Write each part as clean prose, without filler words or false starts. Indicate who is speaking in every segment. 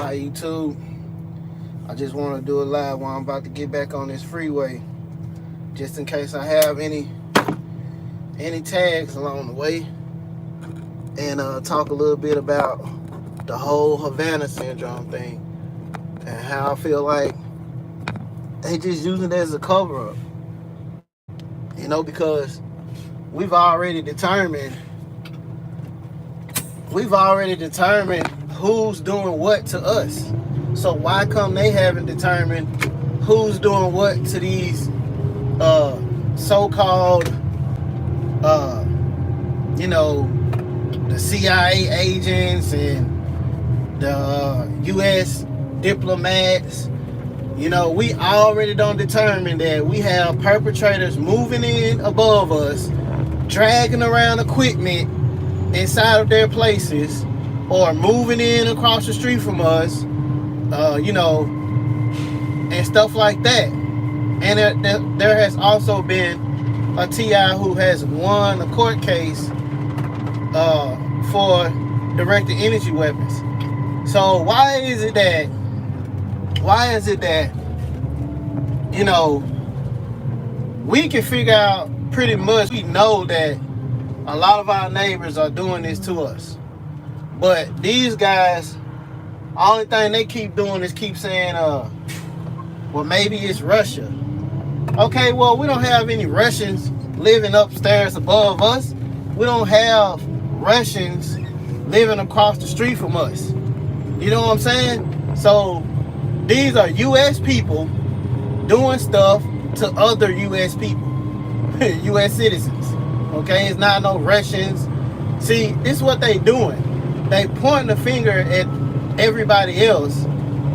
Speaker 1: Hi YouTube. I just want to do a live while I'm about to get back on this freeway, just in case I have any tags along the way, and talk a little bit about the whole Havana syndrome thing and how I feel like they just using it as a cover up. Because we've already determined who's doing what to us. So why come they haven't determined who's doing what to these so-called the CIA agents and the US diplomats? We already done determined that we have perpetrators moving in above us, dragging around equipment inside of their places, or moving in across the street from us, and stuff like that. And there has also been a TI who has won a court case for directed energy weapons. So why is it that we can figure out pretty much, we know that a lot of our neighbors are doing this to us, but these guys, only thing they keep doing is keep saying, well, maybe it's Russia. Okay, well, we don't have any Russians living upstairs above us. We don't have Russians living across the street from us. You know what I'm saying? So these are U.S. people doing stuff to other U.S. people, U.S. citizens. Okay, it's not no Russians. See, this is what they doing. They pointing the finger at everybody else.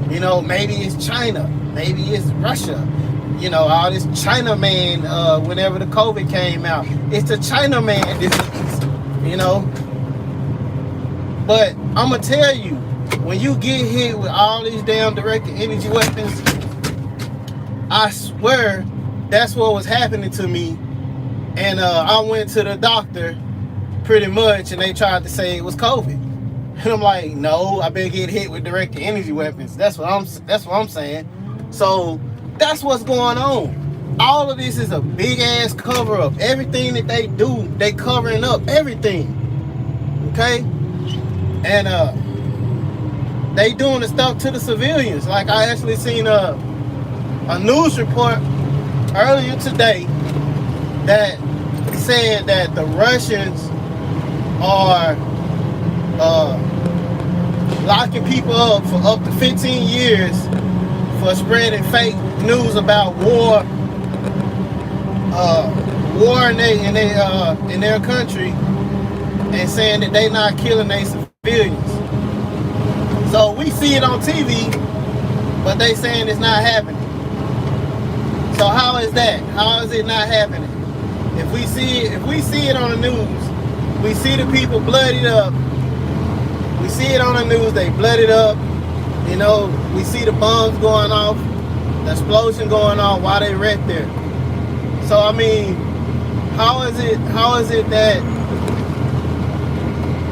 Speaker 1: Maybe it's China, maybe it's Russia. All this China man, whenever the COVID came out, it's the China man disease, But I'm going to tell you, when you get hit with all these damn directed energy weapons, I swear that's what was happening to me. And I went to the doctor pretty much, and they tried to say it was COVID. And I'm like, no, I've been getting hit with directed energy weapons. That's what I'm saying. So that's what's going on. All of this is a big ass cover up. Everything that they do, they covering up everything. Okay? And they doing the stuff to the civilians. Like, I actually seen a news report earlier today that said that the Russians are locking people up for up to 15 years for spreading fake news about war in their country, and saying that they not killing their civilians. So we see it on TV, but they saying it's not happening. So how is that? How is it not happening? If we see it on the news, we see the people bloodied up. We see it on the news, they bloodied up. We see the bombs going off, the explosion going off while they right there. So I mean, how is it that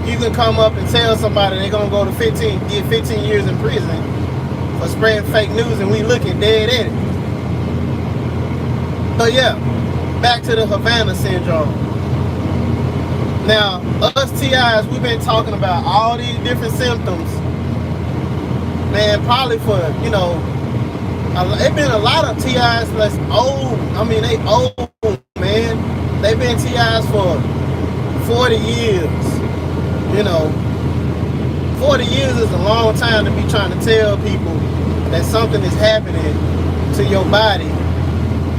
Speaker 1: you can come up and tell somebody they're gonna go to get 15 years in prison for spreading fake news, and we looking dead at it? But yeah, back to the Havana syndrome. Now, us TIs, we've been talking about all these different symptoms, man, probably for, it's been a lot of TIs that's old. I mean, they old, man. They've been TIs for 40 years. 40 years is a long time to be trying to tell people that something is happening to your body,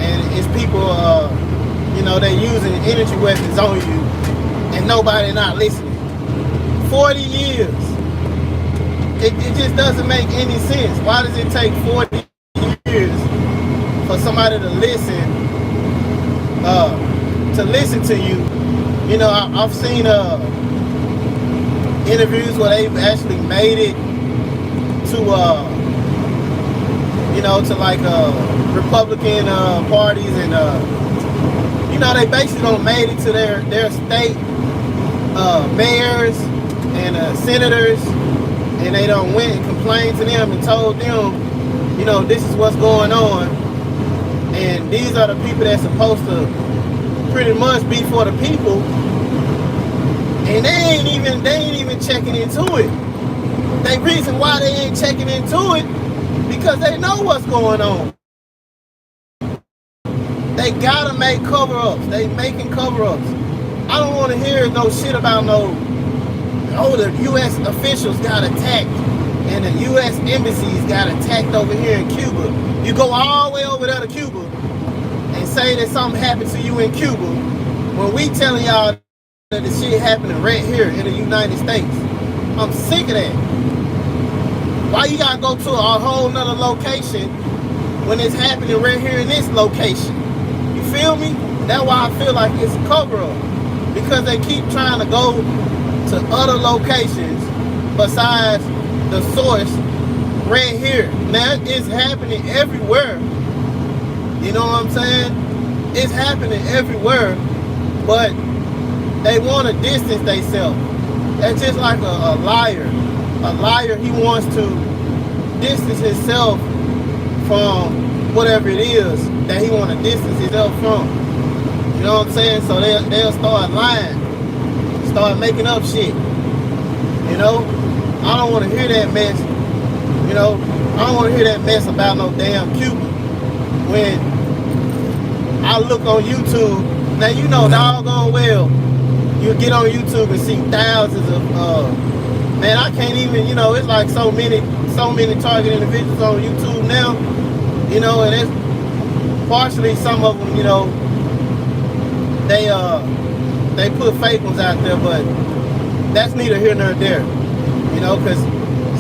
Speaker 1: and it's people, they're using energy weapons on you, and nobody not listening. 40 years. It just doesn't make any sense. Why does it take 40 years for somebody to listen to you? I've seen interviews where they've actually made it to to like Republican parties, and they basically don't made it to their state mayors and senators and they done went and complained to them and told them, you know, this is what's going on, and these are the people that's supposed to pretty much be for the people, and they ain't even checking into it. The reason why they ain't checking into it, because they know what's going on. They gotta make cover-ups. They making cover-ups. I don't want to hear no shit about the U.S. officials got attacked and the U.S. embassies got attacked over here in Cuba. You go all the way over there to Cuba and say that something happened to you in Cuba when we telling y'all that the shit happening right here in the United States. I'm sick of that. Why you gotta go to a whole nother location when it's happening right here in this location? You feel me? That's why I feel like it's a cover-up. Because they keep trying to go to other locations besides the source right here. Now it's happening everywhere. You know what I'm saying? It's happening everywhere, but they want to distance themselves. That's just like a liar. A liar, he wants to distance himself from whatever it is that he want to distance himself from. You know what I'm saying? So they'll start lying, start making up shit. You know, I don't want to hear that mess. You know, I don't want to hear that mess about no damn Cuba. When I look on YouTube, now you know doggone well, you get on YouTube and see thousands of, man, I can't even, you know, it's like so many target individuals on YouTube now, you know, and it's partially some of them, you know, they put fake ones out there, but that's neither here nor there, you know, because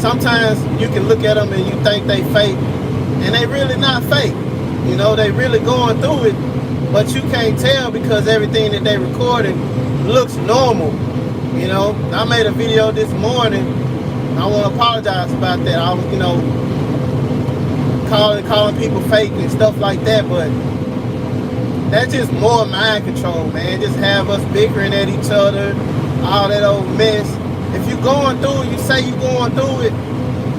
Speaker 1: sometimes you can look at them and you think they fake, and they really not fake, you know, they really going through it, but you can't tell because everything that they recorded looks normal, you know. I made a video this morning, I want to apologize about that. I was, you know, calling people fake and stuff like that, but that's just more mind control, man. Just have us bickering at each other, all that old mess. If you going through it, you say you going through it,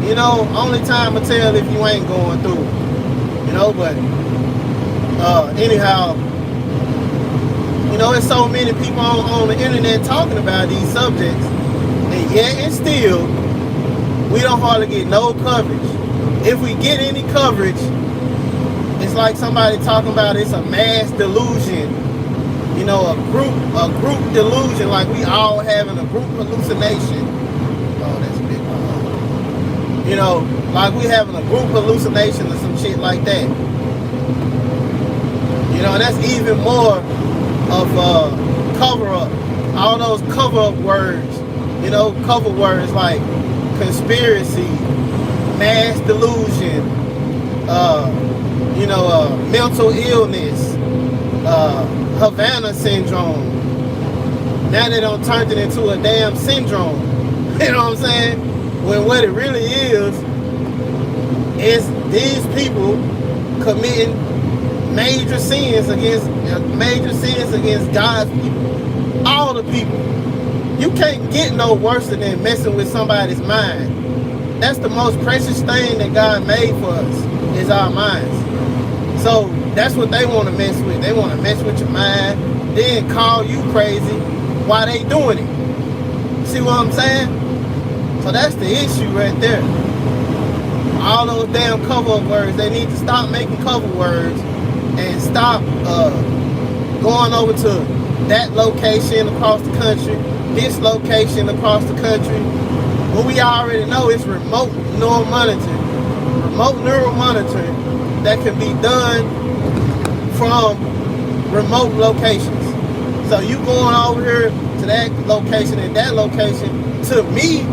Speaker 1: you know, only time will tell if you ain't going through it, you know. But anyhow, you know, there's so many people on the internet talking about these subjects, and yet and still, we don't hardly get no coverage. If we get any coverage, it's like somebody talking about it's a mass delusion, you know, a group delusion, like we all having a group hallucination. Oh, that's a big one. You know, like we having a group hallucination or some shit like that. You know, and that's even more of cover-up. All those cover-up words, you know, cover words like conspiracy, mass delusion, you know, mental illness, Havana syndrome. Now they don't turn it into a damn syndrome. You know what I'm saying? When what it really is these people committing major sins against God's people. All the people. You can't get no worse than messing with somebody's mind. That's the most precious thing that God made for us, is our minds. So that's what they want to mess with. They want to mess with your mind, then call you crazy while they doing it. See what I'm saying? So that's the issue right there. All those damn cover words, they need to stop making cover words and stop going over to that location across the country, this location across the country. Well, we already know it's remote neural monitoring. Remote neural monitoring that can be done from remote locations. So you going over here to that location and that location, to me,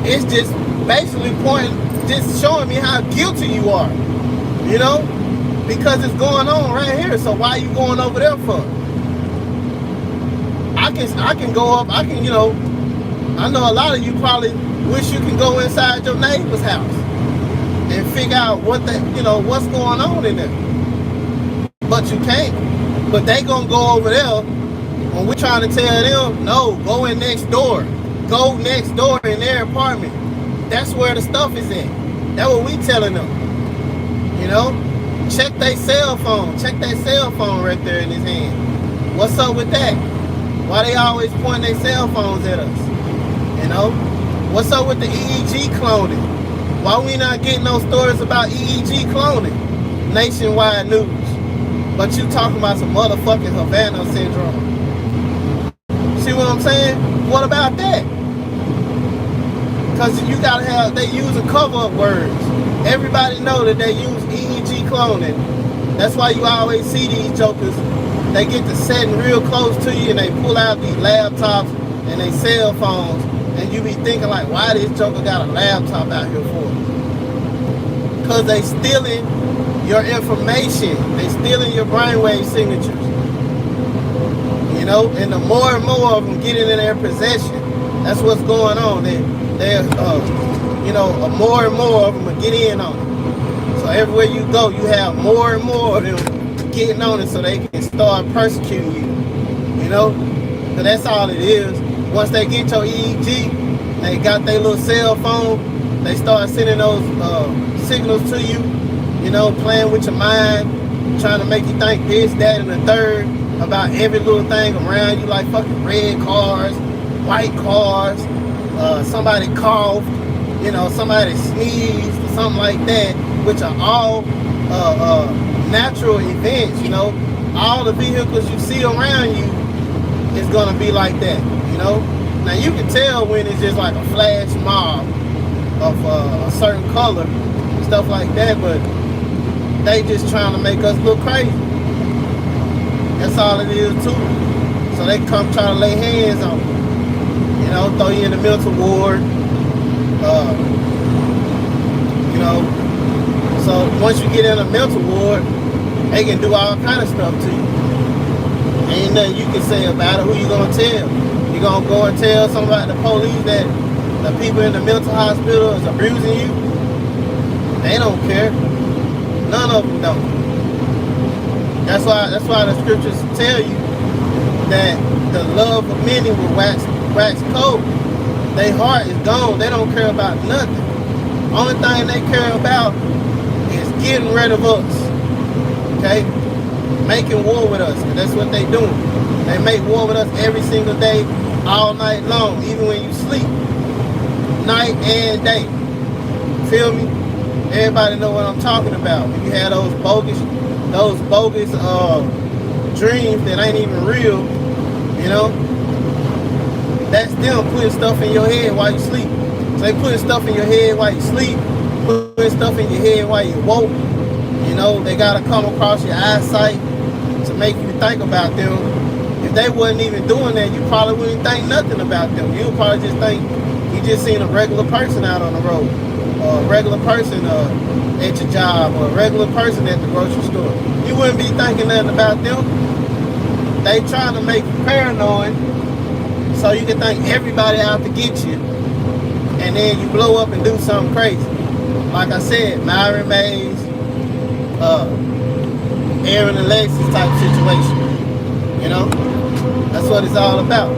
Speaker 1: it's just basically just showing me how guilty you are, you know, because it's going on right here. So why are you going over there for? I can go up, you know, I know a lot of you probably wish you can go inside your neighbor's house and figure out what's going on in there. But you can't. But they gonna go over there when we're trying to tell them, no, go in next door. Go next door in their apartment. That's where the stuff is at. That's what we telling them. You know? Check their cell phone. Check their cell phone right there in his hand. What's up with that? Why they always point their cell phones at us? You know? What's up with the EEG cloning? Why we not getting those stories about EEG cloning? Nationwide news. But you talking about some motherfucking Havana syndrome. See what I'm saying? What about that? Because you gotta have, they using cover-up words. Everybody know that they use EEG cloning. That's why you always see these jokers. They get to sitting real close to you and they pull out these laptops and they cell phones. And you be thinking like, why this joker got a laptop out here for? Because they stealing your information. They stealing your brainwave signatures. You know, and the more and more of them get in their possession, that's what's going on. You know, more and more of them will get in on it. So everywhere you go, you have more and more of them getting on it so they can start persecuting you. You know, because that's all it is. Once they get your EEG, they got their little cell phone, they start sending those signals to you, you know, playing with your mind, trying to make you think this, that, and the third about every little thing around you, like fucking red cars, white cars, somebody coughed, you know, somebody sneezed, or something like that, which are all natural events, you know. All the vehicles you see around you is gonna be like that, you know. Now you can tell when it's just like a flash mob of a certain color, stuff like that, but they just trying to make us look crazy. That's all it is too. So they come try to lay hands on you. You know, throw you in the mental ward. You know, so once you get in a mental ward, they can do all kind of stuff to you. Ain't nothing you can say about it. Who you gonna tell? You gonna go and tell somebody, the police, that the people in the mental hospital is abusing you? They don't care. None of them don't. That's why the scriptures tell you that the love of many will wax cold. Their heart is gone. They don't care about nothing. Only thing they care about is getting rid of us. Okay? Making war with us. And that's what they doing. They make war with us every single day, all night long, even when you sleep. Night and day. Feel me? Everybody know what I'm talking about. When you have those bogus dreams that ain't even real, you know, that's them putting stuff in your head while you sleep. So they putting stuff in your head while you sleep, putting stuff in your head while you woke. You know, they gotta come across your eyesight to make you think about them. If they wasn't even doing that, you probably wouldn't think nothing about them. You would probably just think you just seen a regular person out on the road, or a regular person at your job, or a regular person at the grocery store. You wouldn't be thinking nothing about them. They trying to make you paranoid so you can think everybody out to get you, and then you blow up and do something crazy. Like I said, Myron Mays, Aaron and Lexus type situation. You know, that's what it's all about.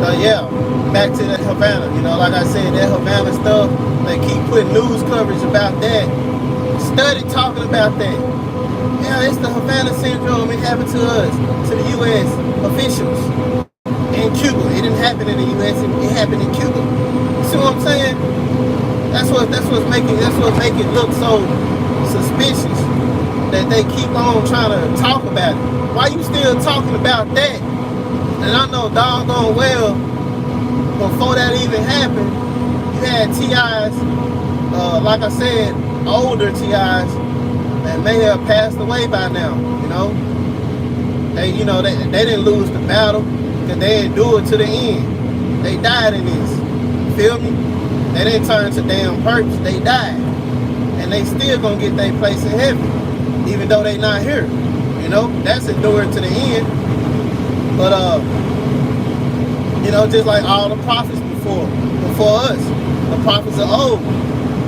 Speaker 1: So yeah, back to that Havana. You know, like I said, that Havana stuff, they keep putting news coverage about that. Study talking about that. Yeah, it's the Havana syndrome. It happened to us, to the U.S. officials in Cuba. It didn't happen in the U.S. It happened in Cuba. See what I'm saying? That's what's making it look so suspicious that they keep on trying to talk about it. Why you still talking about that? And I know doggone well, before that even happened, you had TIs, like I said, older TIs that may have passed away by now. You know, they didn't lose the battle because they didn't do it to the end. They died in this. You feel me? They didn't turn to damn purpose. They died, and they still gonna get their place in heaven, even though they not here. You know, that's endured to the end. But you know, just like all the prophets before us, the prophets of old,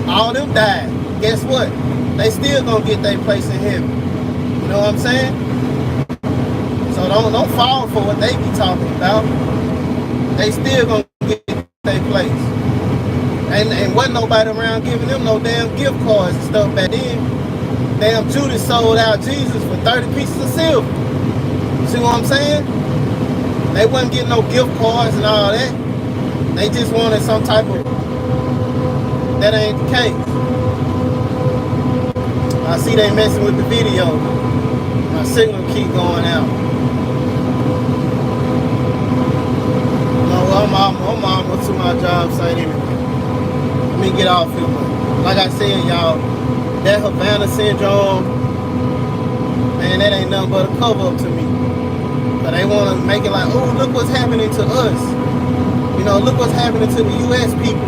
Speaker 1: all them died. Guess what? They still gonna get their place in heaven. You know what I'm saying? So don't fall for what they be talking about. They still gonna get take place. And wasn't nobody around giving them no damn gift cards and stuff back then. Damn Judas sold out Jesus for 30 pieces of silver. See what I'm saying? They wasn't getting no gift cards and all that. They just wanted some type of... That ain't the case. I see they messing with the video. My signal keep going out. No, I'm almost to my job site anyway. Let me get off here. Like I said, y'all, that Havana syndrome, man, that ain't nothing but a cover up to me. But they want to make it like, oh, look what's happening to us. You know, look what's happening to the U.S. people.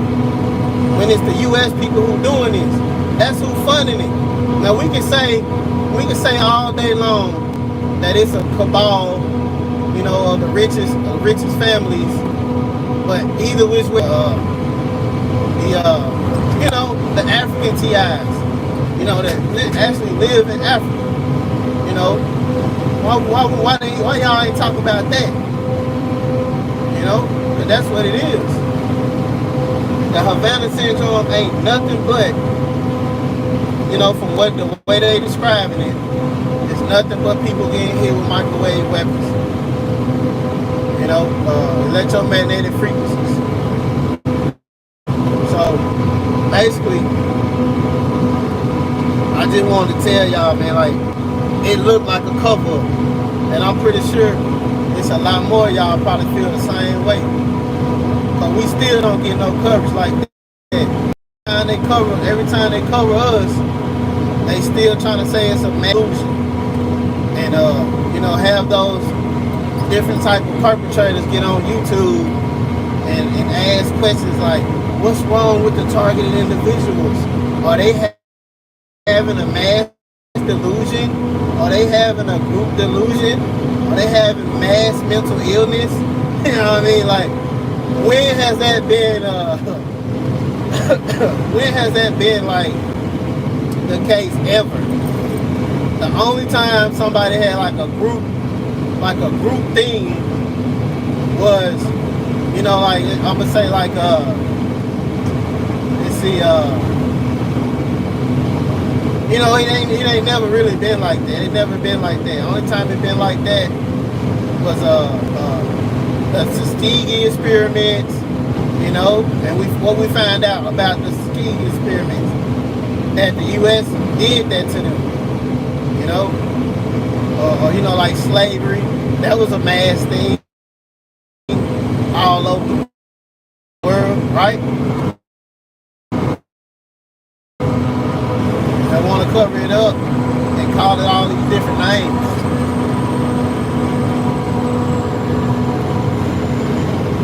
Speaker 1: When it's the U.S. people who doing this. That's who funding it. Now we can say all day long that it's a cabal, you know, of the richest families. But either which way, you know, the African TIs, you know, that actually live in Africa. You know, why y'all ain't talking about that? You know, but that's what it is. The Havana syndrome ain't nothing but, you know, from what the way they describing it, it's nothing but people getting hit with microwave weapons. You know, electromagnetic frequencies. So basically, I just wanted to tell y'all, man, like, it looked like a cover, and I'm pretty sure it's a lot more of y'all probably feel the same way. But we still don't get no coverage like that. Every time they cover us, they still trying to say it's a illusion. And you know, have those different type of perpetrators get on YouTube and ask questions like, what's wrong with the targeted individuals? Are they having a mass delusion? Are they having a group delusion? Are they having mass mental illness? You know what I mean? Like, when has that been when has that been like the case ever? The only time somebody had like a group thing was, you know, like, I'm gonna say like let's see, you know, it ain't never really been like that. It never been like that. Only time it been like that was the Tuskegee experiments, you know, and what we found out about the Tuskegee experiments, that the U.S. did that to them, you know, or you know, like slavery, that was a mass thing all over the world, right? They want to cover it up and call it all these different names.